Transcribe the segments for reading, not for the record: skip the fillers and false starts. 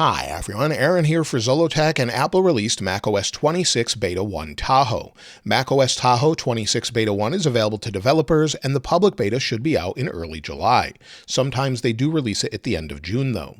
Hi everyone, Aaron here for Zollotech, and Apple released macOS 26 Beta 1 Tahoe. macOS Tahoe 26 Beta 1 is available to developers, and the public beta should be out in early July. Sometimes they do release it at the end of June though.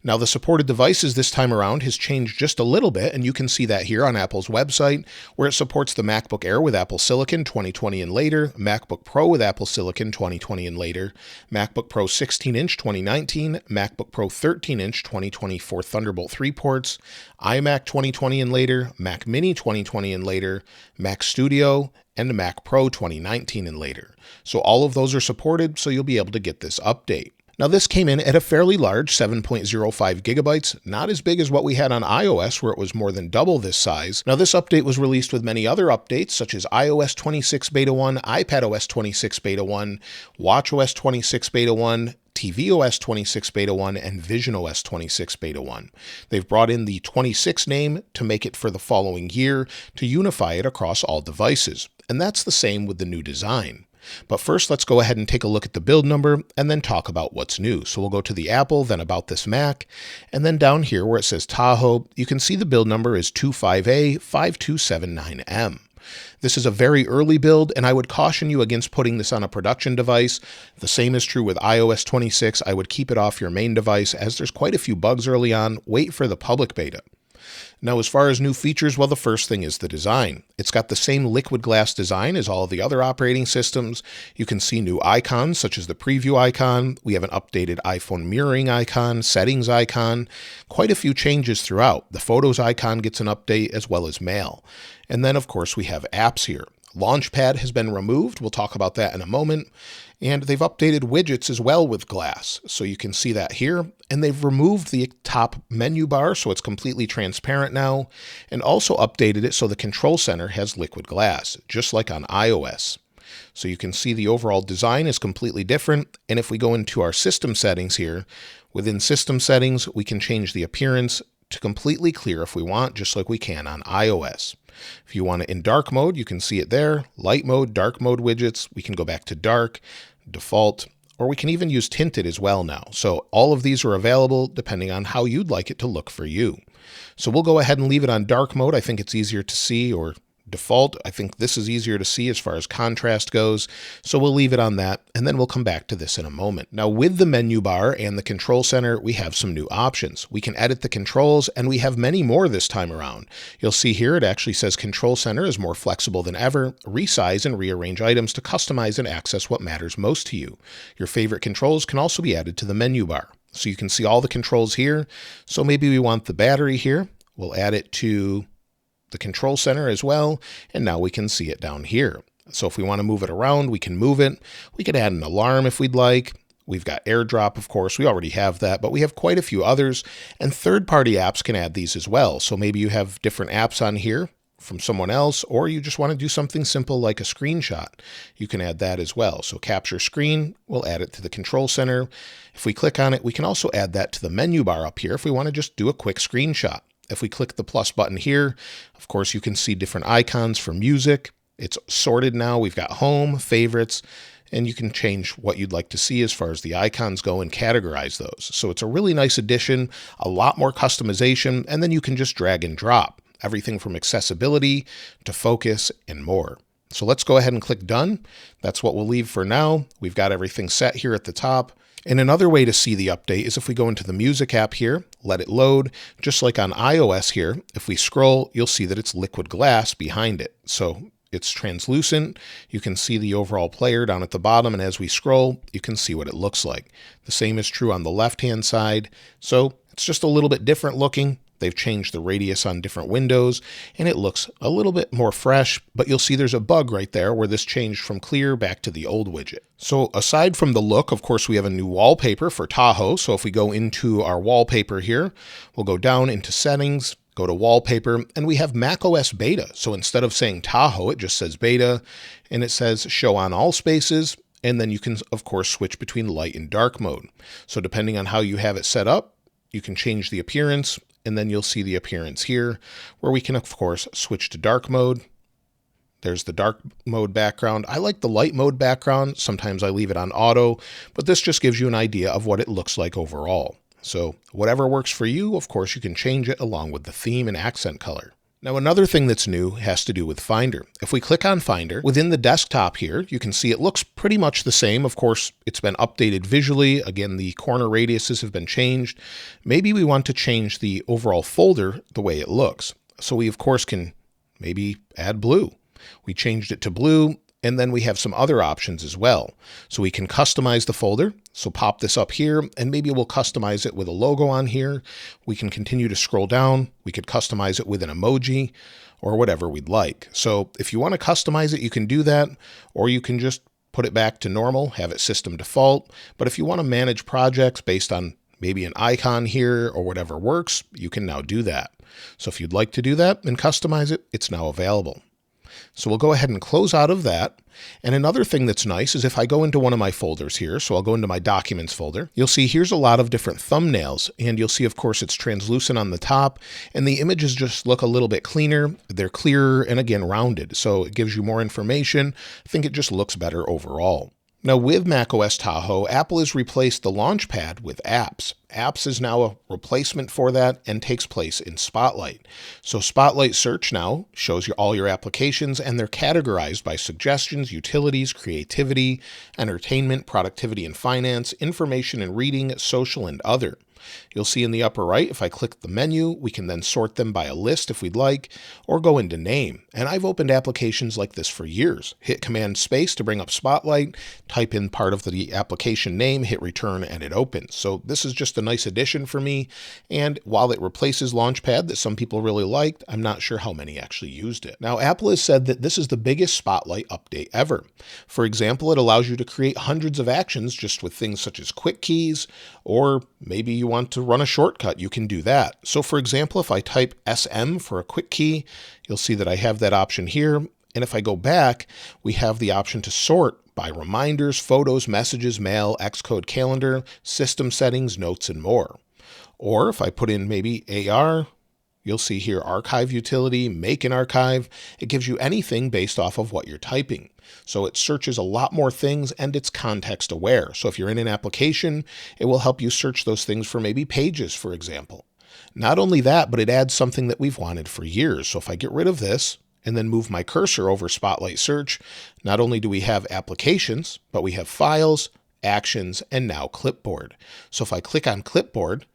Now the supported devices this time around has changed just a little bit, and you can see that here on Apple's website, where it supports the MacBook Air with Apple Silicon 2020 and later, MacBook Pro with Apple Silicon 2020 and later, MacBook Pro 16-inch 2019, MacBook Pro 13-inch 2024 Thunderbolt 3 ports, iMac 2020 and later, Mac Mini 2020 and later, Mac Studio, and Mac Pro 2019 and later. So all of those are supported, so you'll be able to get this update. Now this came in at a fairly large 7.05 gigabytes, not as big as what we had on iOS where it was more than double this size. Now this update was released with many other updates such as iOS 26 Beta 1, iPadOS 26 Beta 1, watchOS 26 Beta 1, tvOS 26 Beta 1, and visionOS 26 Beta 1. They've brought in the 26 name to make it for the following year to unify it across all devices. And that's the same with the new design. But first, let's go ahead and take a look at the build number and then talk about what's new. So we'll go to the Apple, then about this Mac, and then down here where it says Tahoe, you can see the build number is 25A5279M. This is a very early build, and I would caution you against putting this on a production device. The same is true with iOS 26. I would keep it off your main device as there's quite a few bugs early on. Wait for the public beta. Now, as far as new features, well, the first thing is the design. It's got the same liquid glass design as all of the other operating systems. You can see new icons, such as the preview icon. We have an updated iPhone mirroring icon, settings icon, quite a few changes throughout. The photos icon gets an update as well as mail. And then, of course, we have apps here. Launchpad has been removed. We'll talk about that in a moment. And they've updated widgets as well with glass. So you can see that here. And they've removed the top menu bar, so it's completely transparent now. And also updated it so the control center has liquid glass, just like on iOS. So you can see the overall design is completely different. And if we go into our system settings here, within system settings, we can change the appearance to completely clear if we want, just like we can on iOS. If you want it in dark mode, you can see it there. Light mode, dark mode widgets. We can go back to dark, default, or we can even use tinted as well now. So all of these are available depending on how you'd like it to look for you. So we'll go ahead and leave it on dark mode. I think it's easier to see, or default. I think this is easier to see as far as contrast goes. So we'll leave it on that, and then we'll come back to this in a moment. Now with the menu bar and the control center, we have some new options. We can edit the controls, and we have many more this time around. You'll see here it actually says control center is more flexible than ever. Resize and rearrange items to customize and access what matters most to you. Your favorite controls can also be added to the menu bar. So you can see all the controls here. So maybe we want the battery here. We'll add it to the control center as well, and now we can see it down here. So if we want to move it around, we can move it. We could add an alarm if we'd like. We've got AirDrop, of course. We already have that, but we have quite a few others, and third-party apps can add these as well. So maybe you have different apps on here from someone else, or you just want to do something simple like a screenshot. You can add that as well. So capture screen, we'll add it to the control center. If we click on it, we can also add that to the menu bar up here if we want to just do a quick screenshot. If we click the plus button here, of course, you can see different icons for music. It's sorted now. We've got home, favorites, and you can change what you'd like to see as far as the icons go and categorize those. So it's a really nice addition, a lot more customization, and then you can just drag and drop everything from accessibility to focus and more. So let's go ahead and click done. That's what we'll leave for now. We've got everything set here at the top. And another way to see the update is if we go into the music app here, let it load, just like on iOS here. If we scroll, you'll see that it's liquid glass behind it. So it's translucent. You can see the overall player down at the bottom. And as we scroll, you can see what it looks like. The same is true on the left-hand side. So it's just a little bit different looking. They've changed the radius on different windows, and it looks a little bit more fresh, but you'll see there's a bug right there where this changed from clear back to the old widget. So aside from the look, of course, we have a new wallpaper for Tahoe. So if we go into our wallpaper here, we'll go down into settings, go to wallpaper, and we have macOS Beta. So instead of saying Tahoe, it just says Beta, and it says show on all spaces. And then you can, of course, switch between light and dark mode. So depending on how you have it set up, you can change the appearance, and then you'll see the appearance here where we can, of course, switch to dark mode. There's the dark mode background. I like the light mode background. Sometimes I leave it on auto, but this just gives you an idea of what it looks like overall. So whatever works for you, of course, you can change it along with the theme and accent color. Now, another thing that's new has to do with Finder. If we click on Finder, within the desktop here, you can see it looks pretty much the same. Of course, it's been updated visually. Again, the corner radiuses have been changed. Maybe we want to change the overall folder the way it looks. So we, of course, can maybe add blue. We changed it to blue, and then we have some other options as well. So we can customize the folder. So pop this up here, and maybe we'll customize it with a logo on here. We can continue to scroll down. We could customize it with an emoji or whatever we'd like. So if you want to customize it, you can do that, or you can just put it back to normal, have it system default. But if you want to manage projects based on maybe an icon here or whatever works, you can now do that. So if you'd like to do that and customize it, it's now available. So we'll go ahead and close out of that. And another thing that's nice is if I go into one of my folders here, so I'll go into my documents folder, you'll see here's a lot of different thumbnails, and you'll see, of course, it's translucent on the top, and the images just look a little bit cleaner. They're clearer and, again, rounded, so it gives you more information. I think it just looks better overall. Now, with macOS Tahoe, Apple has replaced the Launchpad with Apps. Apps is now a replacement for that and takes place in Spotlight. So Spotlight Search now shows you all your applications, and they're categorized by suggestions, utilities, creativity, entertainment, productivity and finance, information and reading, social, and other. You'll see in the upper right, if I click the menu, we can then sort them by a list if we'd like, or go into name. And I've opened applications like this for years. Hit Command Space to bring up Spotlight, type in part of the application name, hit return, and it opens. So this is just a nice addition for me. And while it replaces Launchpad that some people really liked, I'm not sure how many actually used it. Now, Apple has said that this is the biggest Spotlight update ever. For example, it allows you to create hundreds of actions just with things such as quick keys, or maybe you want to run a shortcut, you can do that. So for example, if I type SM for a quick key, you'll see that I have that option here. And if I go back, we have the option to sort by reminders, photos, messages, mail, Xcode calendar, system settings, notes, and more. Or if I put in maybe AR, you'll see here archive utility, make an archive. It gives you anything based off of what you're typing. So it searches a lot more things, and it's context aware. So if you're in an application, it will help you search those things for maybe pages, for example. Not only that, but it adds something that we've wanted for years. So if I get rid of this and then move my cursor over Spotlight Search, not only do we have applications, but we have files, actions, and now Clipboard. So if I click on Clipboard,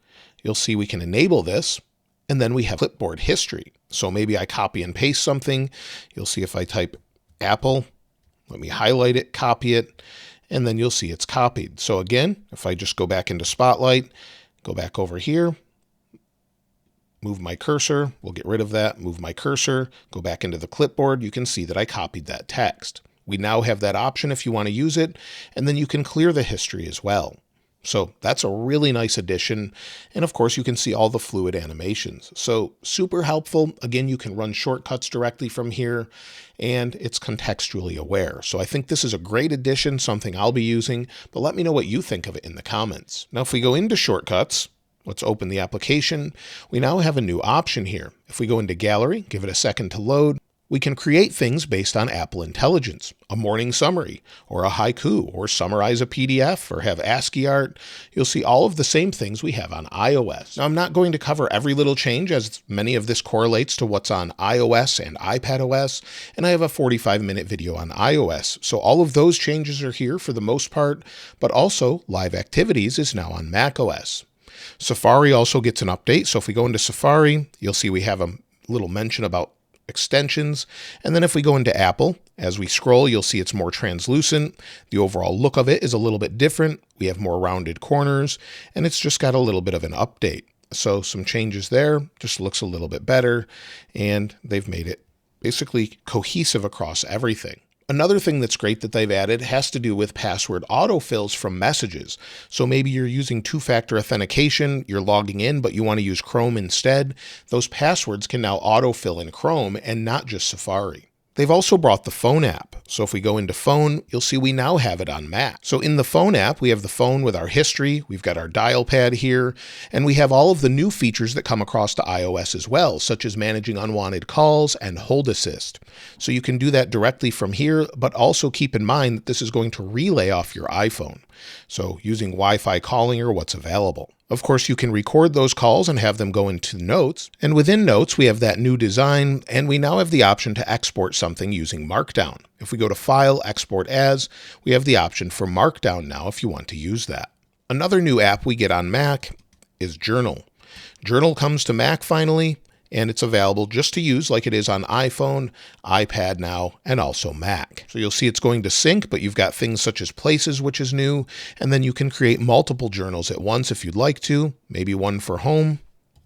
you'll see we can enable this. And then we have Clipboard History. So maybe I copy and paste something. You'll see if I type Apple, let me highlight it, copy it, and then you'll see it's copied. So again, if I just go back into Spotlight, go back over here, move my cursor, we'll get rid of that, move my cursor, go back into the clipboard, you can see that I copied that text. We now have that option if you want to use it, and then you can clear the history as well. So that's a really nice addition. And of course, you can see all the fluid animations. So super helpful. Again, you can run shortcuts directly from here, and it's contextually aware. So I think this is a great addition, something I'll be using, but let me know what you think of it in the comments. Now, if we go into shortcuts, let's open the application. We now have a new option here. If we go into Gallery, give it a second to load, we can create things based on Apple Intelligence, a morning summary, or a haiku, or summarize a PDF, or have ASCII art. You'll see all of the same things we have on iOS. Now, I'm not going to cover every little change, as many of this correlates to what's on iOS and iPadOS, and I have a 45-minute video on iOS. So all of those changes are here for the most part, but also Live Activities is now on macOS. Safari also gets an update. So if we go into Safari, you'll see we have a little mention about extensions. And then if we go into Apple, as we scroll, you'll see it's more translucent. The overall look of it is a little bit different. We have more rounded corners, and it's just got a little bit of an update. So some changes there, just looks a little bit better, and they've made it basically cohesive across everything. Another thing that's great that they've added has to do with password autofills from messages. So maybe you're using two-factor authentication, you're logging in, but you want to use Chrome instead. Those passwords can now autofill in Chrome and not just Safari. They've also brought the phone app. So if we go into phone, you'll see we now have it on Mac. So in the phone app, we have the phone with our history, we've got our dial pad here, and we have all of the new features that come across to iOS as well, such as managing unwanted calls and hold assist. So you can do that directly from here, but also keep in mind that this is going to relay off your iPhone. So using Wi-Fi calling are what's available. Of course, you can record those calls and have them go into Notes. And within Notes, we have that new design, and we now have the option to export something using Markdown. If we go to File, Export As, we have the option for Markdown now if you want to use that. Another new app we get on Mac is Journal. Journal comes to Mac finally, and it's available just to use like it is on iPhone, iPad now, and also Mac. So you'll see it's going to sync, but you've got things such as Places, which is new, and then you can create multiple journals at once if you'd like to, maybe one for home,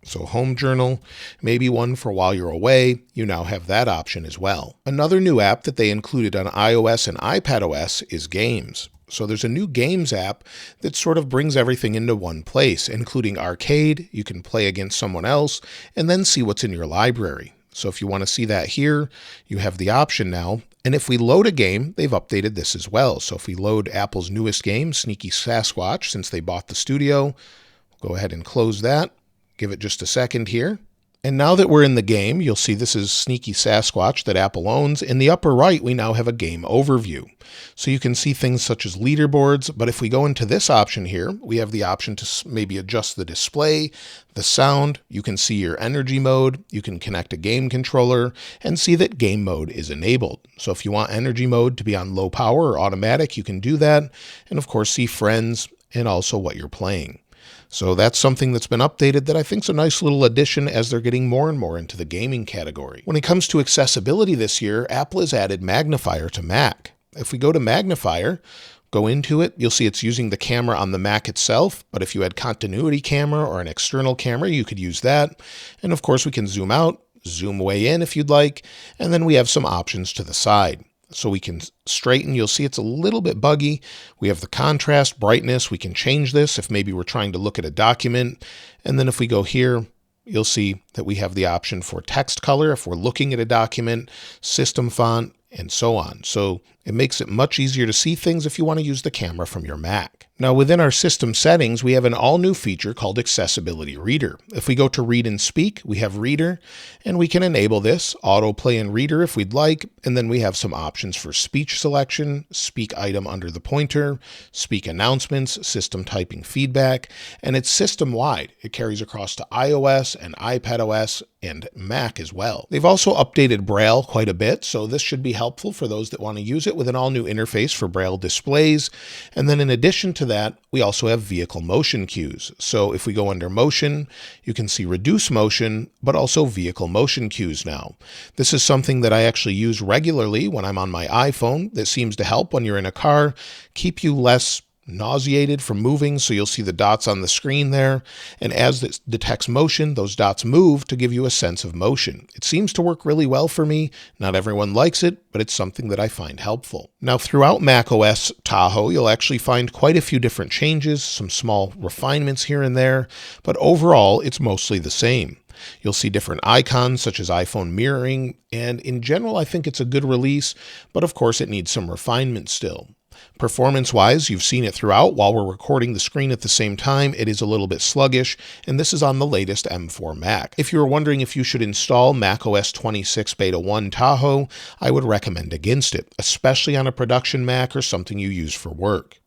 so home journal, maybe one for while you're away. You now have that option as well. Another new app that they included on iOS and iPadOS is Games. So there's a new Games app that sort of brings everything into one place, including arcade. You can play against someone else and then see what's in your library. So if you want to see that here, you have the option now. And if we load a game, they've updated this as well. So if we load Apple's newest game, Sneaky Sasquatch, since they bought the studio, we'll go ahead and close that. Give it just a second here. And now that we're in the game, you'll see this is Sneaky Sasquatch that Apple owns. In the upper right, we now have a game overview. So you can see things such as leaderboards, but if we go into this option here, we have the option to maybe adjust the display, the sound. You can see your energy mode. You can connect a game controller and see that game mode is enabled. So if you want energy mode to be on low power or automatic, you can do that. And of course, see friends and also what you're playing. So that's something that's been updated that I think is a nice little addition as they're getting more and more into the gaming category. When it comes to accessibility this year, Apple has added Magnifier to Mac. If we go to Magnifier, go into it, you'll see it's using the camera on the Mac itself, but if you had continuity camera or an external camera, you could use that. And of course, we can zoom out, zoom way in if you'd like, and then we have some options to the side. So we can straighten, you'll see it's a little bit buggy. We have the contrast, brightness, we can change this if maybe we're trying to look at a document. And then if we go here, you'll see that we have the option for text color if we're looking at a document, system font, and so on. So it makes it much easier to see things if you want to use the camera from your Mac. Now within our system settings, we have an all-new feature called Accessibility Reader. If we go to Read and Speak, we have Reader, and we can enable this, autoplay in Reader if we'd like, and then we have some options for speech selection, speak item under the pointer, speak announcements, system typing feedback, and it's system-wide. It carries across to iOS and iPadOS and Mac as well. They've also updated Braille quite a bit, so this should be helpful for those that want to use it with an all-new interface for Braille displays. And then in addition to that, we also have vehicle motion cues. So if we go under motion, you can see reduce motion, but also vehicle motion cues now. This is something that I actually use regularly when I'm on my iPhone that seems to help when you're in a car, keep you less nauseated from moving. So you'll see the dots on the screen there. And as it detects motion, those dots move to give you a sense of motion. It seems to work really well for me. Not everyone likes it, but it's something that I find helpful. Now throughout macOS Tahoe, you'll actually find quite a few different changes, some small refinements here and there, but overall it's mostly the same. You'll see different icons such as iPhone mirroring, and in general I think it's a good release, but of course it needs some refinement still. Performance-wise, you've seen it throughout. While we're recording the screen at the same time, it is a little bit sluggish, and this is on the latest M4 Mac. If you were wondering if you should install macOS 26 Beta 1 Tahoe, I would recommend against it, especially on a production Mac or something you use for work.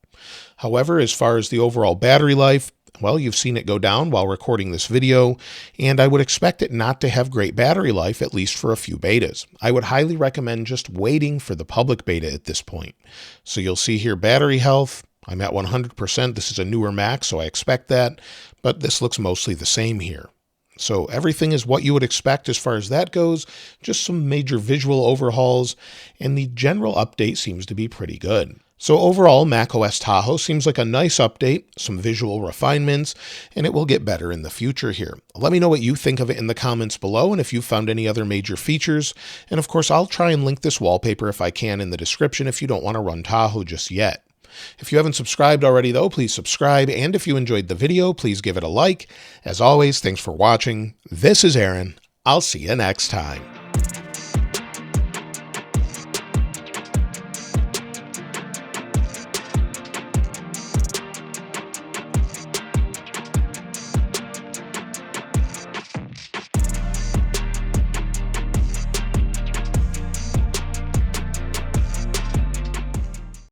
However, as far as the overall battery life, well, you've seen it go down while recording this video, and I would expect it not to have great battery life, at least for a few betas. I would highly recommend just waiting for the public beta at this point. So you'll see here battery health. I'm at 100%. This is a newer Mac, so I expect that, but this looks mostly the same here. So everything is what you would expect as far as that goes, just some major visual overhauls, and the general update seems to be pretty good. So overall, macOS Tahoe seems like a nice update, some visual refinements, and it will get better in the future here. Let me know what you think of it in the comments below, and if you found any other major features. And of course, I'll try and link this wallpaper if I can in the description if you don't want to run Tahoe just yet. If you haven't subscribed already though, please subscribe, and if you enjoyed the video, please give it a like. As always, thanks for watching. This is Aaron. I'll see you next time.